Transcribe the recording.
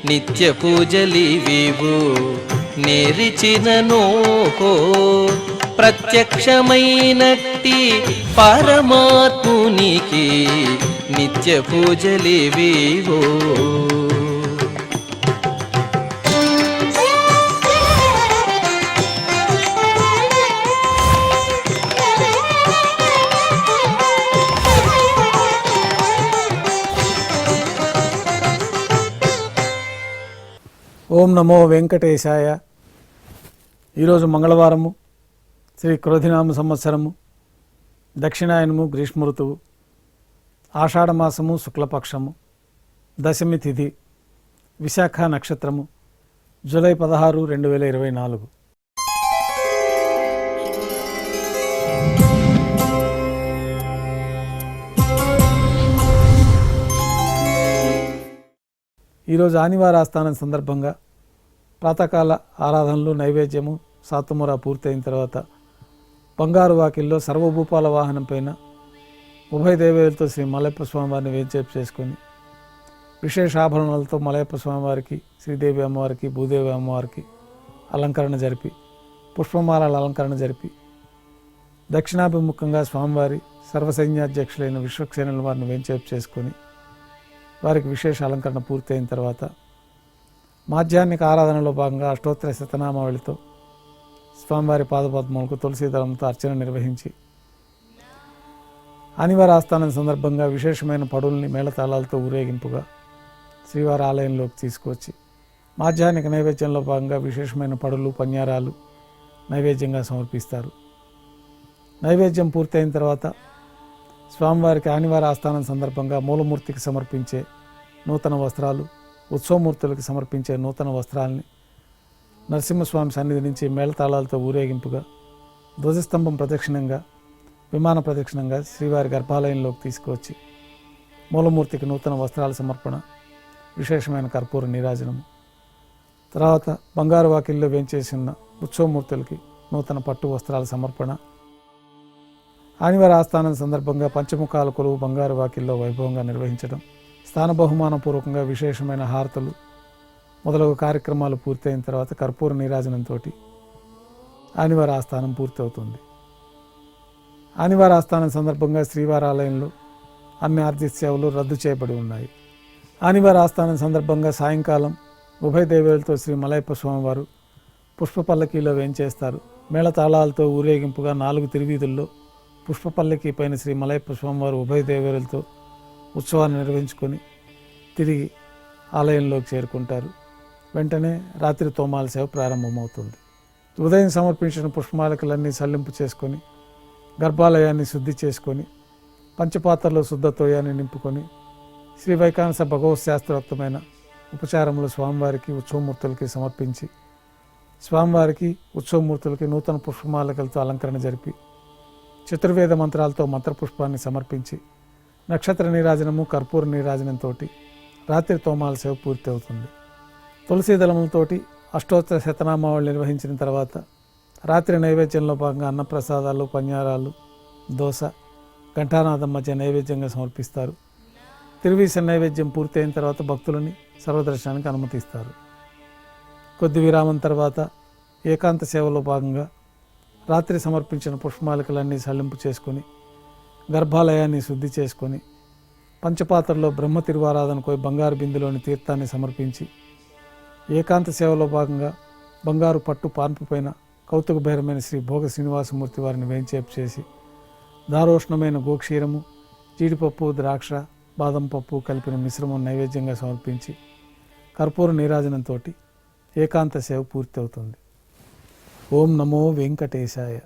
నిత్య పూజలివివు నేరిచిననో ప్రత్యక్షమైనట్టి పరమాత్మునికి నిత్య పూజలివివో. ఓం నమో వెంకటేశాయ. ఈరోజు మంగళవారము, శ్రీ క్రోధినామ సంవత్సరము, దక్షిణాయనము, గ్రీష్మ ఋతువు, ఆషాఢమాసము, శుక్లపక్షము, దశమి తిథి, విశాఖ నక్షత్రము, జూలై 16, 2024. ఈరోజు ఆదివార ఆస్థానం సందర్భంగా ప్రాతకాల ఆరాధనలు, నైవేద్యము, సాతుముర పూర్తయిన తర్వాత బంగారు వాకిల్లో సర్వభూపాల వాహనం పైన ఉభయ దేవేలతో శ్రీ మలయప్ప స్వామివారిని వేంచేపు చేసుకొని విశేష ఆభరణాలతో మలయప్ప స్వామివారికి, శ్రీదేవి అమ్మవారికి, భూదేవి అమ్మవారికి అలంకరణ జరిపి, పుష్పమాలల అలంకరణ జరిపి, దక్షిణాభిముఖంగా స్వామివారి సర్వసైన్యాధ్యక్షులైన విశ్వక్సేనుల వారిని వేంచేపు చేసుకొని వారికి విశేష అలంకరణ పూర్తయిన తర్వాత మాధ్యాహ్నిక ఆరాధనలో భాగంగా అష్టోత్తర శతనామావళితో స్వామివారి పాదపద్మములకు తులసీదళంతో అర్చన నిర్వహించి ఆదివార ఆస్థానం సందర్భంగా విశేషమైన పడుల్ని మేళతాళాలతో ఊరేగింపుగా శ్రీవారి ఆలయంలోకి తీసుకువచ్చి మాధ్యాహ్నిక నైవేద్యంలో భాగంగా విశేషమైన పడులు, పన్యారాలు నైవేద్యంగా సమర్పిస్తారు. నైవేద్యం పూర్తయిన తర్వాత స్వామివారికి ఆదివార ఆస్థానం సందర్భంగా మూలమూర్తికి సమర్పించే నూతన వస్త్రాలు, ఉత్సవమూర్తులకు సమర్పించే నూతన వస్త్రాలని నరసింహస్వామి సన్నిధి నుంచి మేళతాళాలతో ఊరేగింపుగా ధ్వజస్తంభం ప్రదక్షిణంగా, విమాన ప్రదక్షిణంగా శ్రీవారి గర్భాలయంలోకి తీసుకువచ్చి మూలమూర్తికి నూతన వస్త్రాల సమర్పణ, విశేషమైన కర్పూర నీరాజనము, తర్వాత బంగారు వాకిల్లో వేంచేసిన ఉత్సవమూర్తులకి నూతన పట్టు వస్త్రాల సమర్పణ, ఆదివార ఆస్థానం సందర్భంగా పంచముఖాల కొలువు బంగారు వాకిల్లో వైభవంగా నిర్వహించడం, స్థాన బహుమానపూర్వకంగా విశేషమైన హారతులు మొదలగు కార్యక్రమాలు పూర్తయిన తర్వాత కర్పూర నీరాజనంతో ఆదివార ఆస్థానం పూర్తవుతుంది. ఆదివార ఆస్థానం సందర్భంగా శ్రీవారి ఆలయంలో అన్ని ఆర్జిత సేవలు రద్దు చేయబడి ఉన్నాయి. ఆదివార ఆస్థానం సందర్భంగా సాయంకాలం ఉభయ దేవేలతో శ్రీ మలయప్ప స్వామివారు పుష్ప పల్లకీలో వేంచేస్తారు. మేళతాళాలతో ఊరేగింపుగా 4 తిరువీధుల్లో పుష్ప పల్లకీ పైన శ్రీ మలయప్ప స్వామివారు ఉభయ దేవేలతో ఉత్సవాన్ని నిర్వహించుకొని తిరిగి ఆలయంలోకి చేరుకుంటారు. వెంటనే రాత్రి తోమాల సేవ ప్రారంభమవుతుంది. ఉదయం సమర్పించిన పుష్పమాలికలన్నీ సల్లింపు చేసుకొని గర్భాలయాన్ని శుద్ధి చేసుకొని పంచపాత్రలో శుద్ధ తోయాన్ని నింపుకొని శ్రీ వైకానస భగవత్ శాస్త్రోక్తమైన ఉపచారములు స్వామివారికి, ఉత్సవమూర్తులకి సమర్పించి స్వామివారికి, ఉత్సవమూర్తులకి నూతన పుష్పమాలికలతో అలంకరణ జరిపి చతుర్వేద మంత్రాలతో మంత్రపుష్పాన్ని సమర్పించి నక్షత్ర నీరాజనము, కర్పూర నీరాజనంతో రాత్రి తోమాల సేవ పూర్తి అవుతుంది. తులసీదళములతోటి అష్టోత్తర శతనామావళి నిర్వహించిన తర్వాత రాత్రి నైవేద్యంలో భాగంగా అన్నప్రసాదాలు, పన్యారాలు, దోశ, ఘంటానాదం మధ్య నైవేద్యంగా సమర్పిస్తారు. తిరువీస నైవేద్యం పూర్తయిన తర్వాత భక్తులని సర్వదర్శనానికి అనుమతిస్తారు. కొద్ది విరామం తర్వాత ఏకాంత సేవలో భాగంగా రాత్రి సమర్పించిన పుష్పమాలికలన్నీ సల్లింపు చేసుకొని గర్భాలయాన్ని శుద్ధి చేసుకొని పంచపాత్రలో బ్రహ్మ తిరువారాధనకు బంగారు బిందులోని తీర్థాన్ని సమర్పించి ఏకాంత సేవలో భాగంగా బంగారు పట్టు పాన్పు పైన కౌతుక భైరమైన శ్రీ భోగ శ్రీనివాసమూర్తి వారిని వేంచేపు చేసి దారోష్ణమైన గోక్షీరము, జీడిపప్పు, ద్రాక్ష, బాదం పప్పు కలిపిన మిశ్రమం నైవేద్యంగా సమర్పించి కర్పూర నీరాజనంతో ఏకాంత సేవ పూర్తి అవుతుంది. ఓం నమో వెంకటేశాయ.